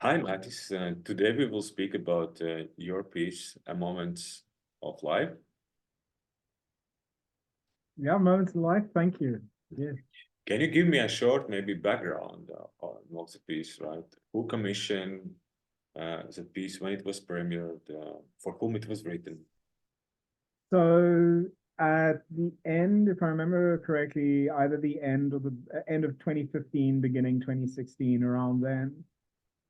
Hi, Matthijs. Today we will speak about your piece, A Moment of Life. Yeah, moments of life. Thank you. Yeah. Can you give me a short, maybe background on what's the piece, right? Who commissioned the piece, when it was premiered, for whom it was written? So at the end, if I remember correctly, either the end or the end of 2015, beginning 2016, around then,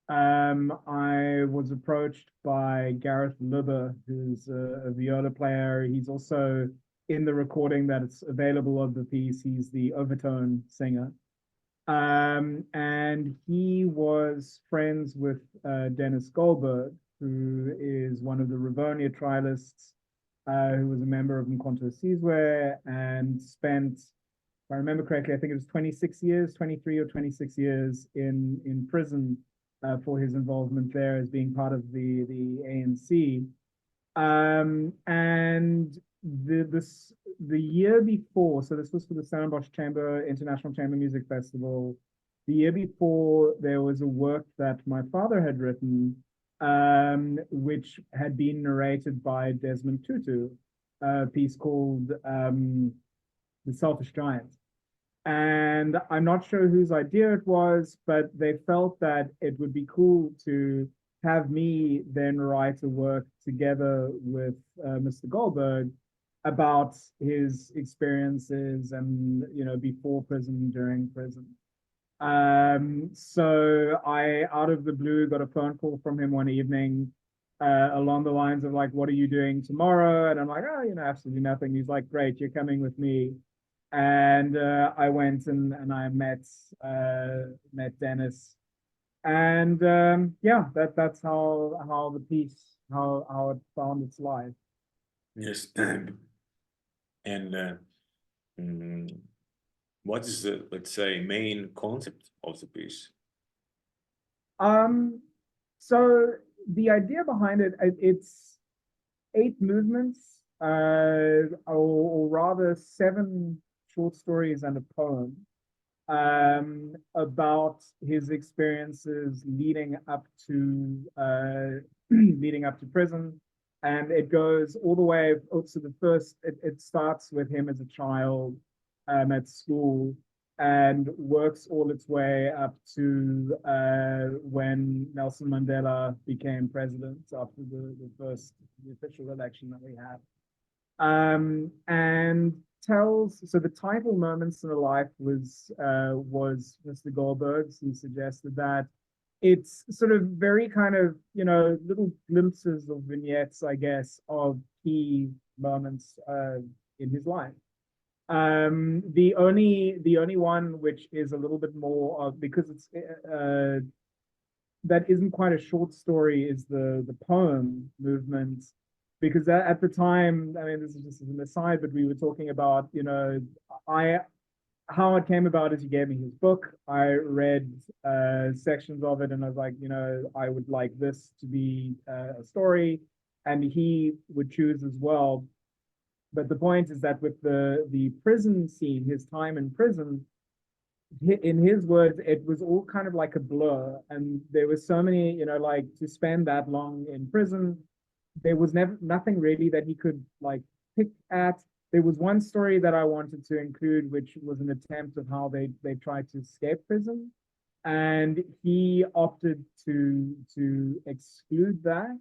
I was approached by Gareth Lubber, who's a viola player. He's also in the recording that it's available of the piece. He's the overtone singer. And he was friends with Denis Goldberg, who is one of the Rivonia Trialists, who was a member of uMkhonto Sizwe and spent, if I remember correctly, I think it was 26 years, 23 or 26 years in prison for his involvement there as being part of the ANC. And the year before, so this was for the Stellenbosch Chamber International Chamber Music Festival. The year before, there was a work that my father had written, which had been narrated by Desmond Tutu, a piece called The Selfish Giant. And I'm not sure whose idea it was, but they felt that it would be cool to have me then write a work together with Mr. Goldberg about his experiences and, before prison, during prison. So I, out of the blue, got a phone call from him one evening along the lines of like, what are you doing tomorrow? And I'm like, oh, absolutely nothing. He's like, great, you're coming with me. And I went and I met Dennis, and yeah, that's how the piece how it found its life. Yes. And mm, what is the, let's say, main concept of the piece? Um, so the idea behind it's 8 movements, or rather 7 short stories and a poem, about his experiences leading up to leading up to prison, and it goes all the way. So the first, it starts with him as a child at school and works all its way up to when Nelson Mandela became president after the official election that we had. And tells, so the title Moments in a Life was Mr. Goldberg's. He suggested that it's sort of very kind of, little glimpses or vignettes, I guess, of key moments in his life. The only one which is a little bit more of, because it's that isn't quite a short story, is the poem movement, because at the time, I mean, this is just an aside, but we were talking about, I how it came about is he gave me his book. I read sections of it, and I was like, I would like this to be a story, and he would choose as well. But the point is that with the prison scene, his time in prison, in his words, it was all kind of like a blur. And there was so many, like, to spend that long in prison, there was never nothing really that he could like pick at. There was one story that I wanted to include, which was an attempt of how they tried to escape prison. And he opted to exclude that.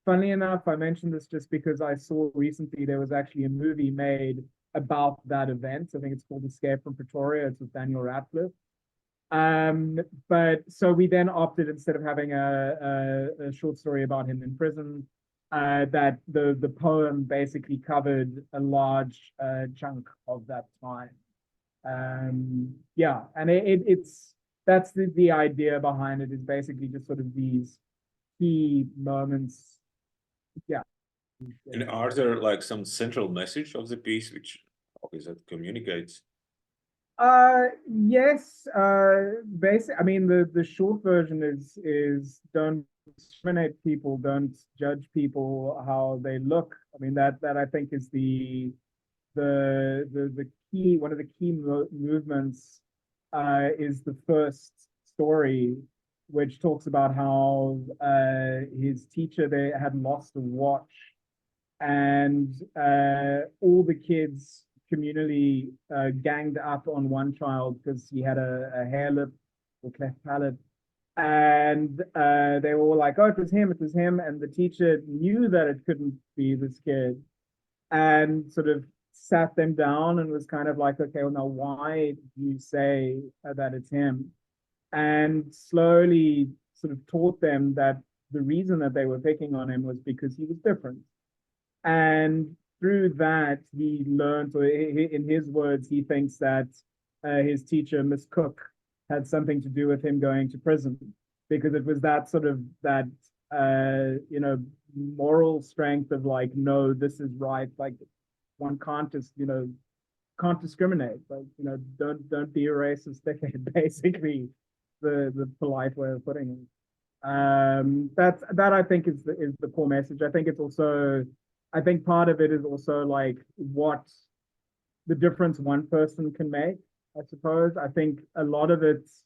Funnily enough, I mentioned this just because I saw recently there was actually a movie made about that event. I think it's called Escape from Pretoria. It's with Daniel Radcliffe. But so we then opted, instead of having a short story about him in prison, that the poem basically covered a large chunk of that time. Yeah, and it's that's the idea behind it, is basically just sort of these key moments. Yeah. And are there like some central message of the piece which is that communicates? Yes. Basic. I mean, the short version is don't discriminate people, don't judge people how they look. I mean, that I think is the key. One of the key movements is the first story, which talks about how his teacher they had lost a watch, and all the kids communally ganged up on one child because he had a hair lip or cleft palate. And they were all like, oh, it was him, it was him. And the teacher knew that it couldn't be this kid and sort of sat them down and was kind of like, okay, well, now why do you say that it's him? And slowly sort of taught them that the reason that they were picking on him was because he was different. And through that, he learned, or in his words, he thinks that his teacher, Miss Cook, had something to do with him going to prison, because it was that sort of that you know, moral strength of like, no, this is right. Like one can't just, you know, can't discriminate. Like, you know, don't be a racist dickhead, basically, the polite way of putting it. That I think is the core message. I think it's also, I think part of it is also like what the difference one person can make, I suppose. I think a lot of it's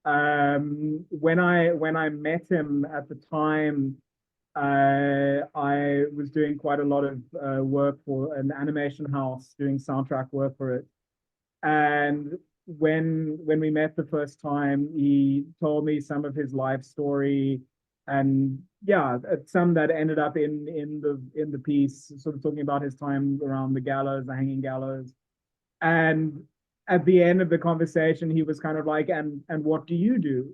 when I met him at the time, I was doing quite a lot of work for an animation house, doing soundtrack work for it. And when we met the first time, he told me some of his life story, and yeah, some that ended up in the piece, sort of talking about his time around the gallows, the hanging gallows. And at the end of the conversation, he was kind of like, and what do you do?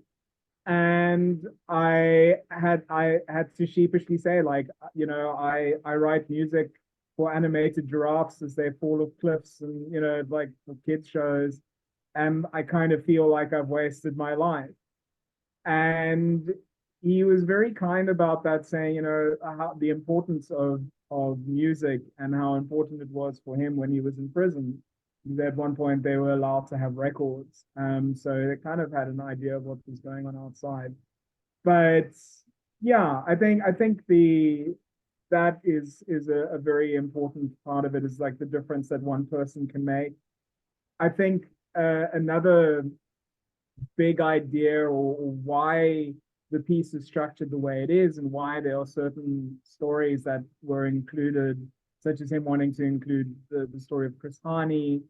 And I had to sheepishly say, like, you know, I write music for animated giraffes as they fall off cliffs, and you know, like for kids shows, and I kind of feel like I've wasted my life. And he was very kind about that, saying, you know, how the importance of music and how important it was for him when he was in prison. At one point they were allowed to have records, so they kind of had an idea of what was going on outside. But yeah, I think that is a very important part of it, is like the difference that one person can make. I think another big idea, or why the piece is structured the way it is, and why there are certain stories that were included, such as him wanting to include the story of Chris Hani.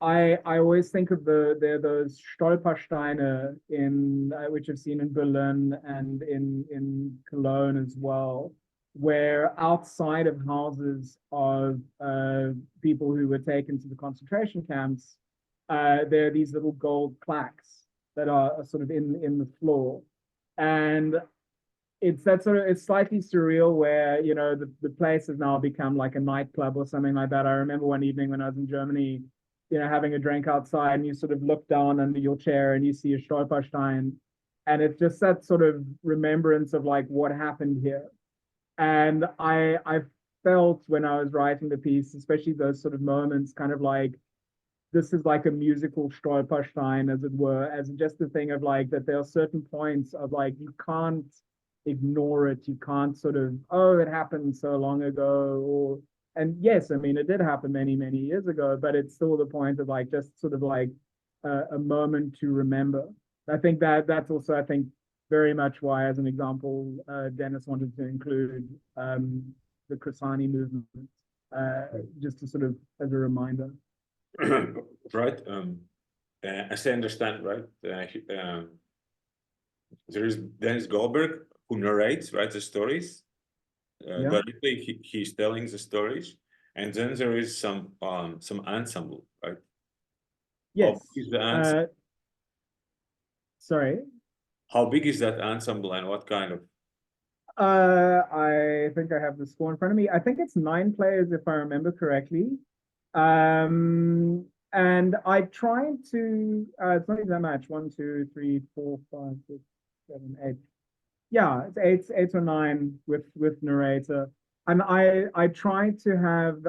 I always think of there are those Stolpersteine in which I've seen in Berlin and in Cologne as well, where outside of houses of people who were taken to the concentration camps, there are these little gold plaques that are sort of in the floor. And it's that sort of, it's slightly surreal where, you know, the place has now become like a nightclub or something like that. I remember one evening when I was in Germany, you know, having a drink outside, and you sort of look down under your chair and you see a Stolperstein, and it's just that sort of remembrance of like what happened here. And I felt when I was writing the piece, especially those sort of moments, kind of like, this is like a musical Stolperstein, as it were, as just the thing of like, that there are certain points of like, you can't ignore it. You can't sort of, oh, it happened so long ago, or, and yes, I mean, it did happen many, many years ago, but it's still the point of like, just sort of like a moment to remember. I think that's also, I think, very much why, as an example, Dennis wanted to include the Chris Hani movement, just to sort of, as a reminder. Right. As I understand, right, there is Dennis Goldberg who narrates, right, the stories. Yeah. Directly, he's telling the stories, and then there is some ensemble, right? Yes. How big is the ensemble? Sorry. How big is that ensemble, and what kind of? I think I have the score in front of me. I think it's 9 players, if I remember correctly. And I tried to, it's not even that much. 1, 2, 3, 4, 5, 6, 7, 8. Yeah, it's 8 or 9 with narrator. And I tried to have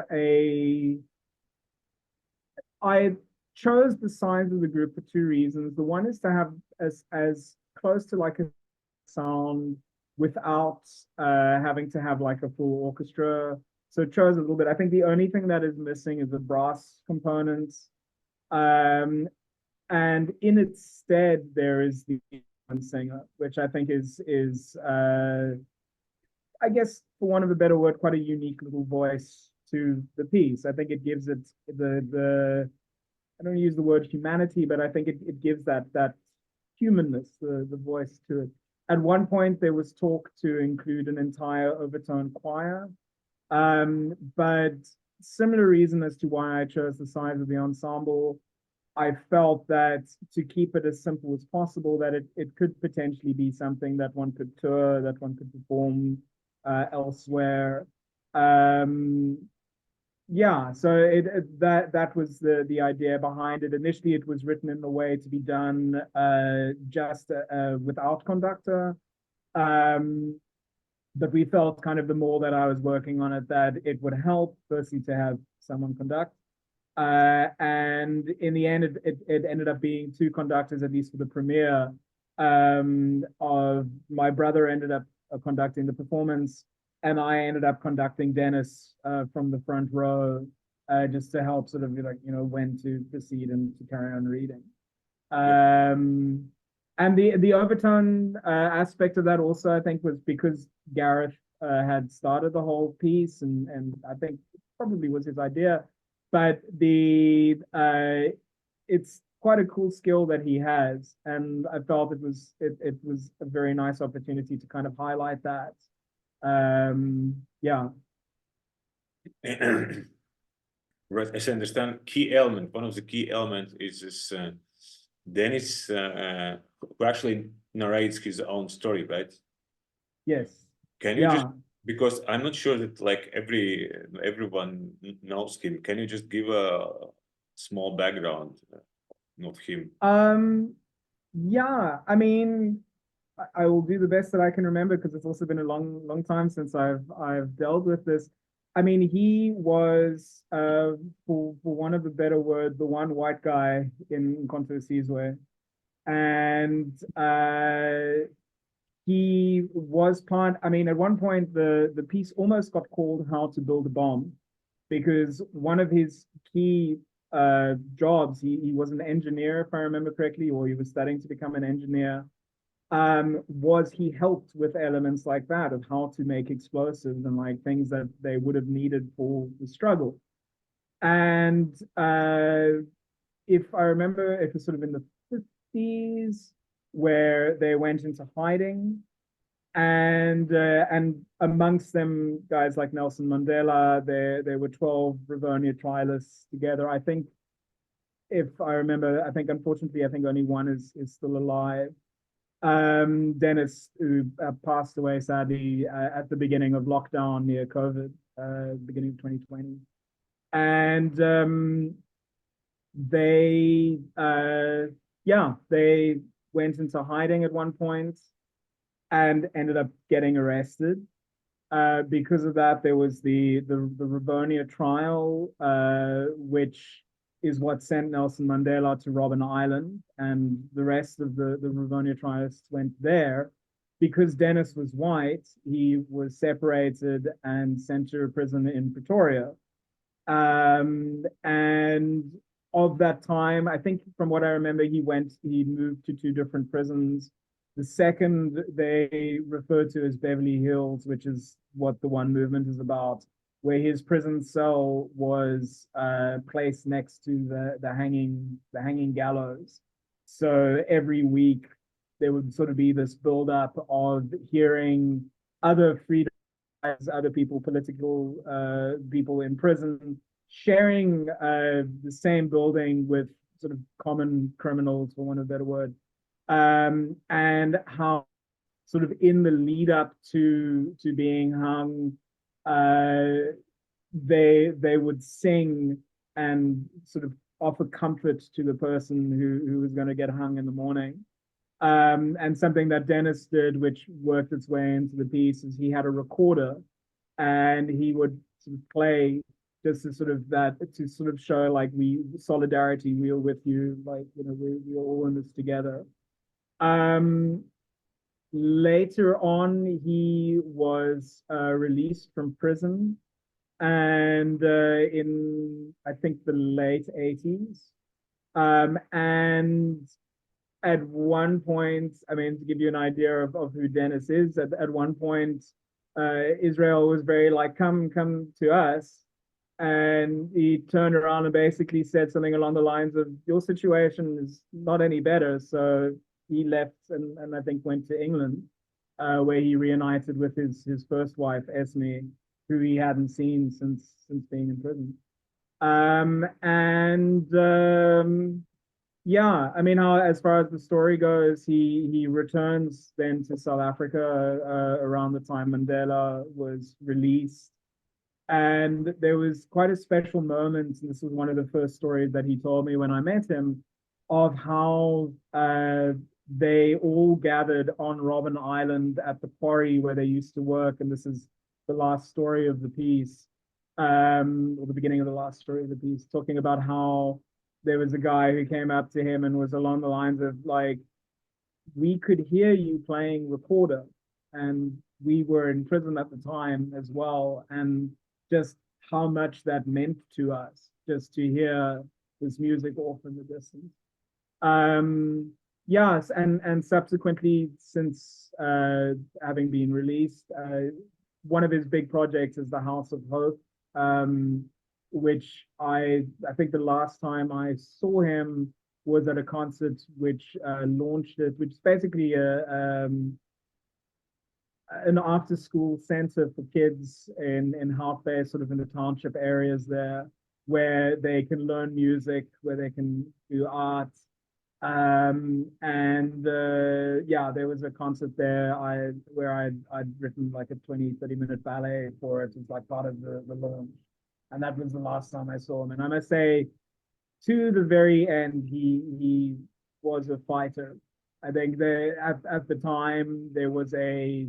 I chose the size of the group for 2 reasons. The one is to have as close to like a sound without having to have like a full orchestra. So it chose a little bit. I think the only thing that is missing is the brass components. And and in its stead, there is the singer, which I think is I guess, for want of a better word, quite a unique little voice to the piece. I think it gives it the I don't use the word humanity, but I think it gives that humanness, the voice to it. At one point, there was talk to include an entire overtone choir, but similar reason as to why I chose the size of the ensemble. I felt that to keep it as simple as possible, that it could potentially be something that one could tour, that one could perform elsewhere. Yeah, so that was the idea behind it. Initially, it was written in a way to be done just without conductor. But we felt kind of the more that I was working on it, that it would help, firstly, to have someone conduct. And in the end, it ended up being two conductors, at least for the premiere. Of my brother ended up conducting the performance, and I ended up conducting Dennis from the front row, just to help sort of when to proceed and to carry on reading. And the overtone aspect of that also, I think, was because Gareth had started the whole piece, and I think it probably was his idea. But it's quite a cool skill that he has, and I felt it was a very nice opportunity to kind of highlight that. Yeah. Right, as I understand, key element. One of the key elements is this Dennis, who actually narrates his own story, right? Yes. Can you just, because I'm not sure that like everyone knows him. Can you just give a small background of him? Yeah, I mean, I will do the best that I can remember, because it's also been a long time since I've dealt with this. I mean, he was for one of the better words, the one white guy in uMkhonto Sizwe. And he was part, I mean, at one point the piece almost got called How to Build a Bomb, because one of his key jobs, he was an engineer, if I remember correctly, or he was studying to become an engineer, was he helped with elements like that, of how to make explosives and like things that they would have needed for the struggle. And if I remember, it was sort of in the 50s where they went into hiding, and amongst them guys like Nelson Mandela. There were 12 Rivonia Trialists together. I think, if I remember, I think unfortunately, I think only one is still alive. Dennis, who passed away sadly at the beginning of lockdown near COVID, beginning of 2020. And they they went into hiding at one point and ended up getting arrested. Because of that, there was the Rivonia trial, which is what sent Nelson Mandela to Robben Island, and the rest of the Rivonia trialists went there. Because Dennis was white, he was separated and sent to a prison in Pretoria. And of that time, I think from what I remember, he moved to 2 different prisons. The second they refer to as Beverly Hills, which is what the One Movement is about, where his prison cell was placed next to the hanging gallows. So every week there would sort of be this buildup of hearing other freedom, other people, political people in prison, sharing the same building with sort of common criminals, for want of a better word, and how sort of in the lead up to being hung, they would sing and sort of offer comfort to the person who was going to get hung in the morning. And something that Dennis did, which worked its way into the piece, is he had a recorder, and he would sort of play just to sort of show like solidarity, we are with you, like we're all in this together. Later on, he was released from prison, and in I think the late 80s. And at one point, I mean, to give you an idea of who Dennis is, at one point, Israel was very like, come to us. And he turned around and basically said something along the lines of, your situation is not any better. So he left and I think went to England, where he reunited with his first wife, Esme, who he hadn't seen since being in prison. Yeah, I mean, as far as the story goes, he returns then to South Africa around the time Mandela was released. And there was quite a special moment, and this was one of the first stories that he told me when I met him, of how they all gathered on Robben Island at the quarry where they used to work. And this is the last story of the piece, or the beginning of the last story of the piece, talking about how there was a guy who came up to him and was along the lines of like, we could hear you playing recorder, and we were in prison at the time as well, and just how much that meant to us just to hear this music off in the distance. Yes, and subsequently, since having been released, one of his big projects is the House of Hope, which I think the last time I saw him was at a concert which launched it, which is basically an after-school center for kids in Half Bay, sort of in the township areas there, where they can learn music, where they can do art. Yeah, there was a concert there where I'd written like a 20-30 minute ballet for it. It was like part of the launch. And that was the last time I saw him. And I must say, to the very end, he was a fighter. I think at the time there was it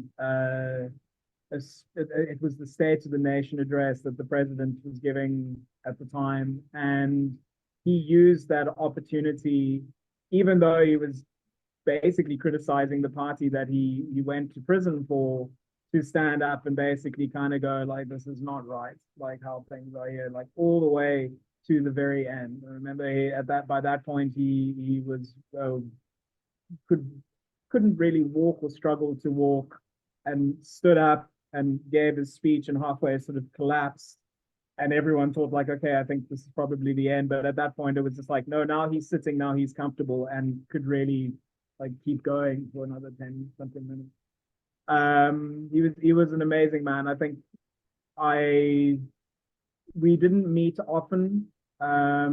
was the State of the Nation address that the president was giving at the time, and he used that opportunity, even though he was basically criticizing the party that he went to prison for, to stand up and basically kind of go like, this is not right, like how things are here, like all the way to the very end. I remember by that point he was couldn't really walk or struggled to walk, and stood up and gave his speech and halfway sort of collapsed, and everyone thought like, okay, I think this is probably the end. But at that point it was just like, no, now he's sitting, now he's comfortable and could really like keep going for another 10 something minutes. He was an amazing man. I think we didn't meet often. I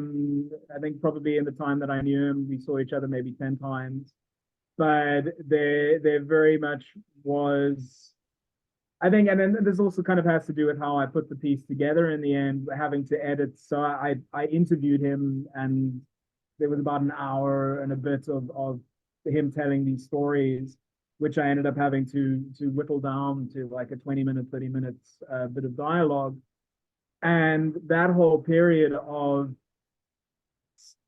think probably in the time that I knew him, we saw each other maybe 10 times. But there very much was, I think, and then this also kind of has to do with how I put the piece together in the end, having to edit. So I interviewed him, and there was about an hour and a bit of him telling these stories, which I ended up having to whittle down to like a 20-minute, 30 minutes bit of dialogue. And that whole period of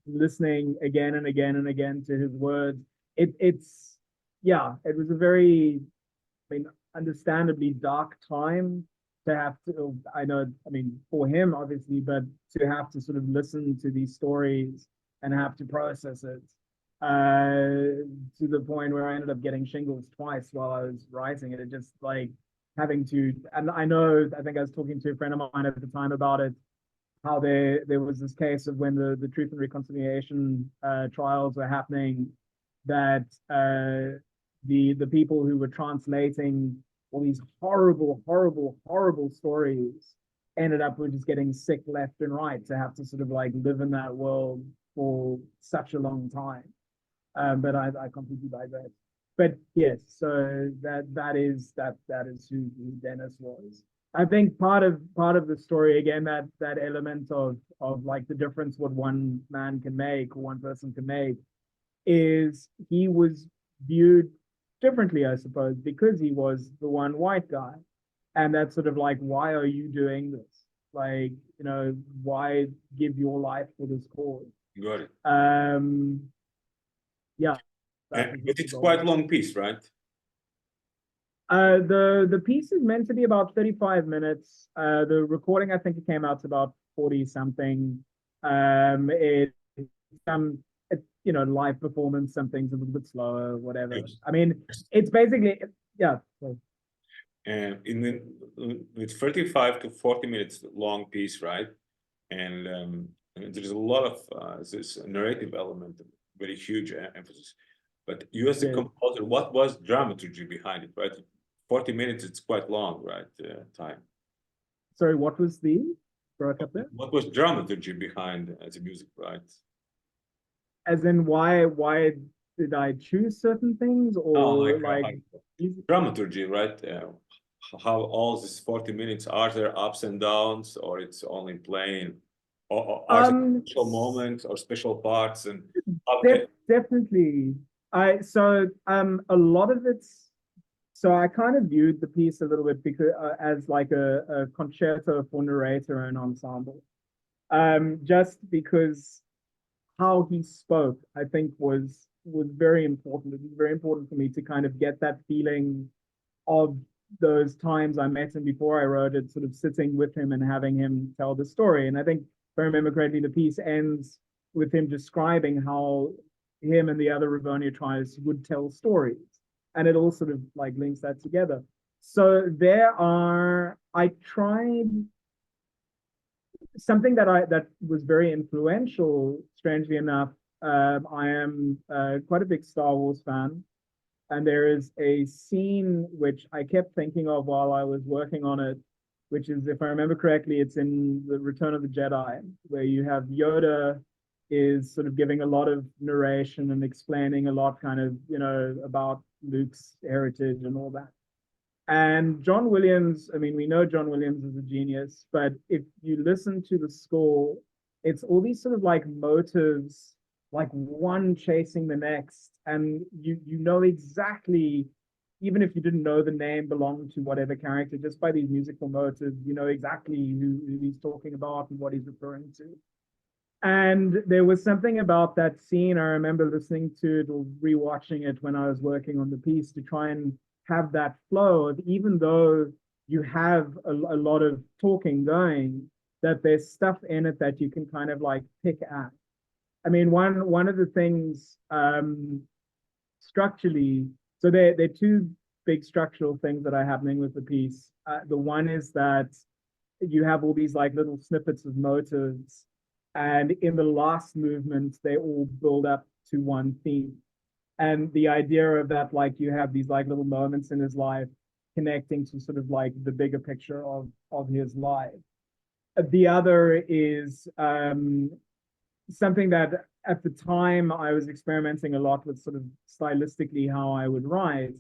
listening again and again and again to his words, it was a very, I mean, understandably dark time to have to, I know, I mean, for him, obviously, but to have to sort of listen to these stories and have to process it, to the point where I ended up getting shingles twice while I was writing it. It just like having to, and I know, I think I was talking to a friend of mine at the time about it, how there was this case of when the Truth and Reconciliation trials were happening, that the people who were translating all these horrible, horrible, horrible stories ended up with just getting sick left and right to have to sort of like live in that world for such a long time. But I completely digress. But yes, so that is who Dennis was. I think part of the story, again, that element of like the difference what one man can make, or one person can make, is he was viewed differently, I suppose, because he was the one white guy. And that's sort of like, why are you doing this? Like, you know, why give your life for this cause? Got it. Yeah. But it's quite a long piece, right? The piece is meant to be about 35 minutes. The recording, I think it came out to about 40 something. It live performance, some things a little bit slower, whatever. Yes. I mean, it's basically, yeah. So. And with 35 to 40 minutes long piece, right? And there's a lot of this narrative element, very huge emphasis. But you as a Yeah. composer, what was dramaturgy behind it, right? 40 minutes, it's quite long, right? Time. Sorry, what was the broke up there? What was dramaturgy behind the music, right? As in, why did I choose certain things, or like dramaturgy, right? How all these 40 minutes, are there ups and downs, or it's only plain, or are there special moments or special parts, and definitely. A lot of it's, so I kind of viewed the piece a little bit because as like a concerto for narrator and ensemble, just because how he spoke, I think was very important. It was very important for me to kind of get that feeling of those times I met him before I wrote it, sort of sitting with him and having him tell the story. And I think, if I remember correctly, the piece ends with him describing how him and the other Rivonia Trialists would tell stories. And it all sort of like links that together. So I tried something that was very influential, strangely enough. I am quite a big Star Wars fan. And there is a scene which I kept thinking of while I was working on it, which is, if I remember correctly, it's in the Return of the Jedi, where you have Yoda is sort of giving a lot of narration and explaining a lot kind of, about Luke's heritage and all that. And John Williams, I mean, we know John Williams is a genius, but if you listen to the score, it's all these sort of like motives, like one chasing the next, and you know exactly, even if you didn't know the name belonged to whatever character, just by these musical motives, you know exactly who he's talking about and what he's referring to. And there was something about that scene. I remember listening to it or rewatching it when I was working on the piece to try and have that flow of, even though you have a lot of talking going, that there's stuff in it that you can kind of like pick at. I mean, one of the things structurally, so there are two big structural things that are happening with the piece. The one is that you have all these like little snippets of motives, and in the last movement, they all build up to one theme. And the idea of that, like you have these like little moments in his life connecting to sort of like the bigger picture of his life. The other is something that at the time I was experimenting a lot with, sort of stylistically how I would write,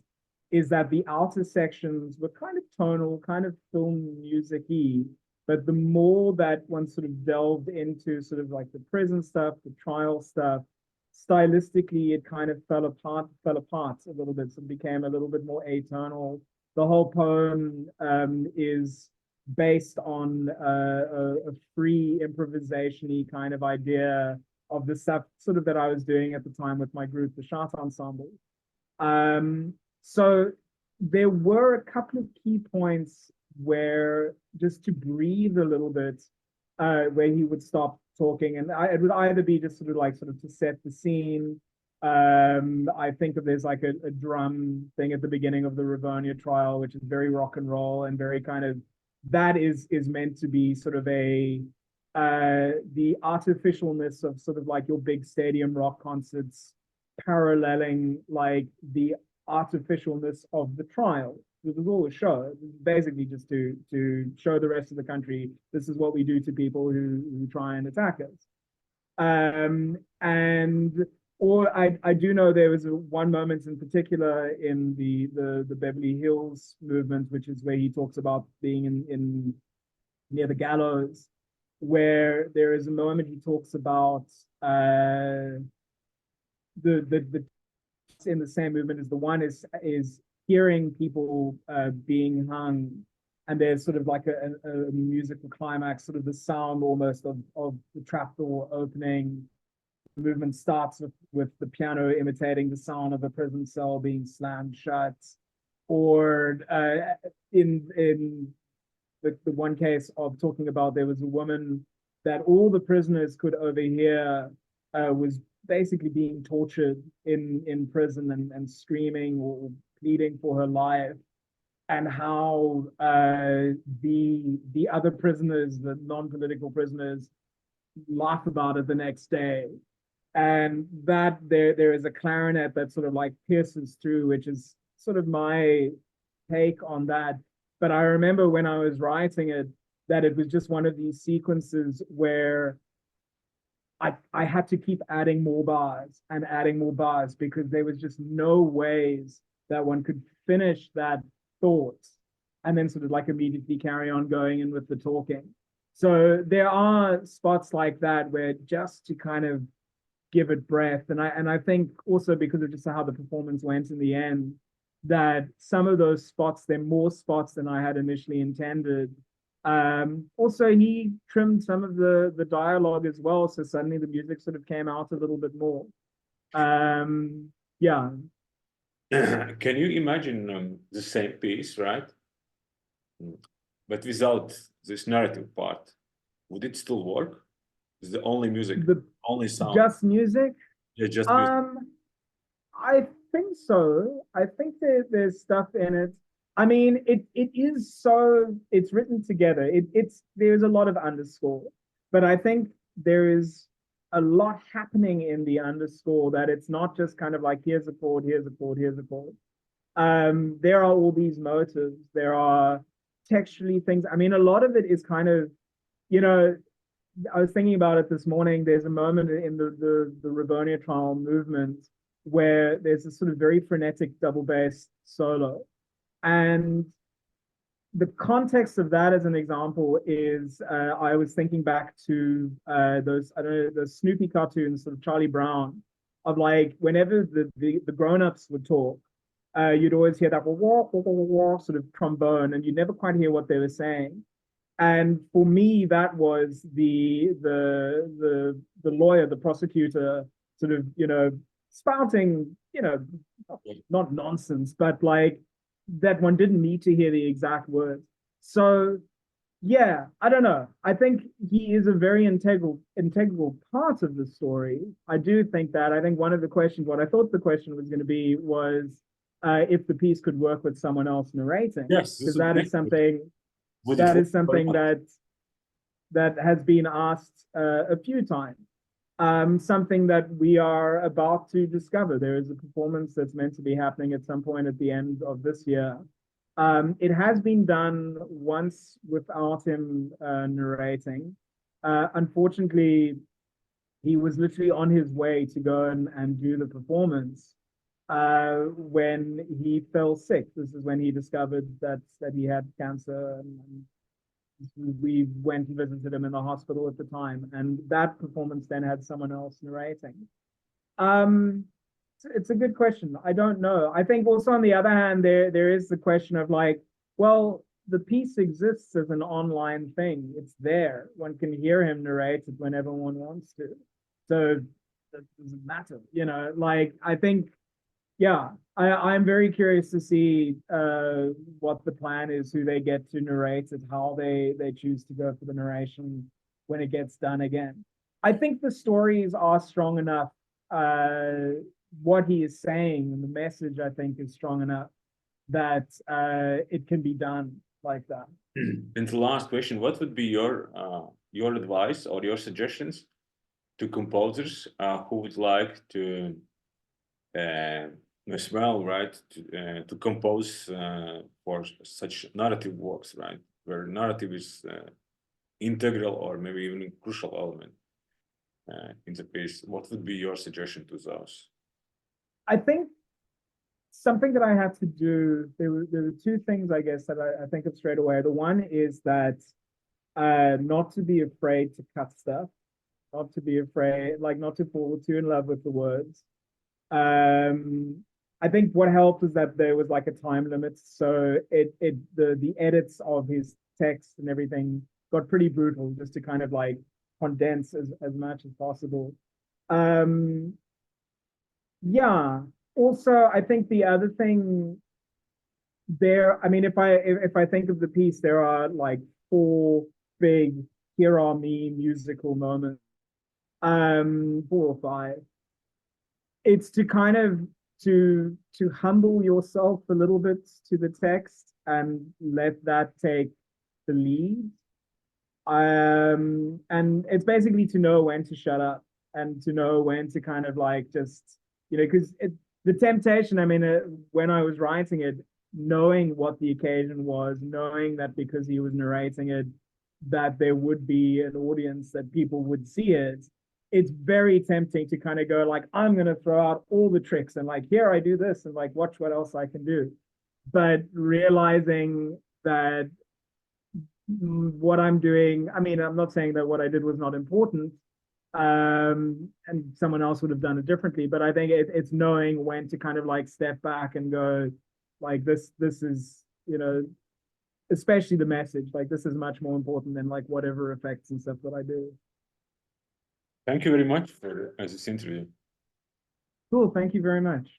is that the outer sections were kind of tonal, kind of film music-y, but the more that one sort of delved into sort of like the prison stuff, the trial stuff, stylistically it kind of fell apart a little bit, so it became a little bit more atonal. The whole poem is based on a free improvisation-y kind of idea of the stuff sort of that I was doing at the time with my group, the Shot Ensemble. So there were a couple of key points where, just to breathe a little bit, where he would stop talking, and it would either be just sort of to set the scene. I think of there's like a drum thing at the beginning of the Rivonia trial, which is very rock and roll and very kind of, that is meant to be sort of the artificialness of sort of like your big stadium rock concerts paralleling like the artificialness of the trial. It was all a show, basically just to show the rest of the country, this is what we do to people who try and attack us. Or I do know there was one moment in particular in the Beverly Hills movement, which is where he talks about being in near the gallows, where there is a moment he talks about the in the same movement as the one is hearing people being hung, and there's sort of like a musical climax, sort of the sound almost of the trapdoor opening. The movement starts with the piano imitating the sound of a prison cell being slammed shut, or in the one case of talking about, there was a woman that all the prisoners could overhear was basically being tortured in prison and screaming or pleading for her life, and how the other prisoners, the non-political prisoners, laugh about it the next day. And that there is a clarinet that sort of like pierces through, which is sort of my take on that. But I remember when I was writing it, that it was just one of these sequences where I had to keep adding more bars and adding more bars, because there was just no ways that one could finish that thought and then sort of like immediately carry on going in with the talking. So there are spots like that where just to kind of give it breath. And I think also because of just how the performance went in the end, that some of those spots, they're more spots than I had initially intended. Also, he trimmed some of the dialogue as well, so suddenly the music sort of came out a little bit more. Yeah. Can you imagine the same piece, right? But without this narrative part, would it still work? Is the only music, only sound? Just music? Yeah, just music. I think so. I think there's stuff in it. I mean, it is so, it's written together. There's a lot of underscore, but I think there is a lot happening in the underscore, that it's not just kind of like, here's a chord, here's a chord, here's a chord. There are all these motives. There are textually things. I mean, a lot of it is kind of, you know, I was thinking about it this morning. There's a moment in the Rivonia Trial movement where there's a sort of very frenetic double bass solo. And the context of that, as an example, is I was thinking back to those, I don't know, the Snoopy cartoons, sort of Charlie Brown, of like whenever the grown-ups would talk, you'd always hear that sort of trombone, and you never quite hear what they were saying. And for me, that was the lawyer, the prosecutor, sort of, you know, spouting, you know, not nonsense, but like that one didn't need to hear the exact words. So yeah, I don't know. I think he is a very integral part of the story. I do think that. I think one of the questions, what I thought the question was going to be, was if the piece could work with someone else narrating. Yes, because that is something that has been asked a few times. Something that we are about to discover. There is a performance that's meant to be happening at some point at the end of this year. It has been done once without him narrating. Unfortunately, he was literally on his way to go and do the performance when he fell sick. This is when he discovered that he had cancer, and we went and visited him in the hospital at the time, and that performance then had someone else narrating. It's a good question. I don't know. I think also on the other hand, there is the question of like, well, the piece exists as an online thing. It's there. One can hear him narrate it whenever one wants to. So that doesn't matter, you know. Like, I think, yeah, I'm very curious to see what the plan is, who they get to narrate it, how they choose to go for the narration when it gets done again. I think the stories are strong enough. What he is saying and the message, I think, is strong enough that it can be done like that. And the last question: what would be your advice or your suggestions to composers who would like to as well, right, to compose for such narrative works, right, where narrative is integral or maybe even a crucial element in the piece? What would be your suggestion to those? I think something that I had to do, there were two things, I guess, that I think of straight away. The one is that not to be afraid to cut stuff, not to be afraid, like not to fall too in love with the words. I think what helped was that there was like a time limit, so the edits of his text and everything got pretty brutal, just to kind of like condense as much as possible. Yeah. Also, I think the other thing there, I mean, if I think of the piece, there are like four big "here are me" musical moments. 4 or 5. It's to kind of to humble yourself a little bit to the text and let that take the lead. And it's basically to know when to shut up and to know when to kind of like just, you know, because the temptation, I mean, when I was writing it, knowing what the occasion was, knowing that because he was narrating it, that there would be an audience, that people would see it, it's very tempting to kind of go like, I'm going to throw out all the tricks and like, here I do this and like, watch what else I can do. But realizing that what I'm doing, I mean, I'm not saying that what I did was not important, and someone else would have done it differently, but I think it's knowing when to kind of like step back and go like, this is, you know, especially the message, like this is much more important than like whatever effects and stuff that I do. Thank you very much for this interview. Cool, thank you very much.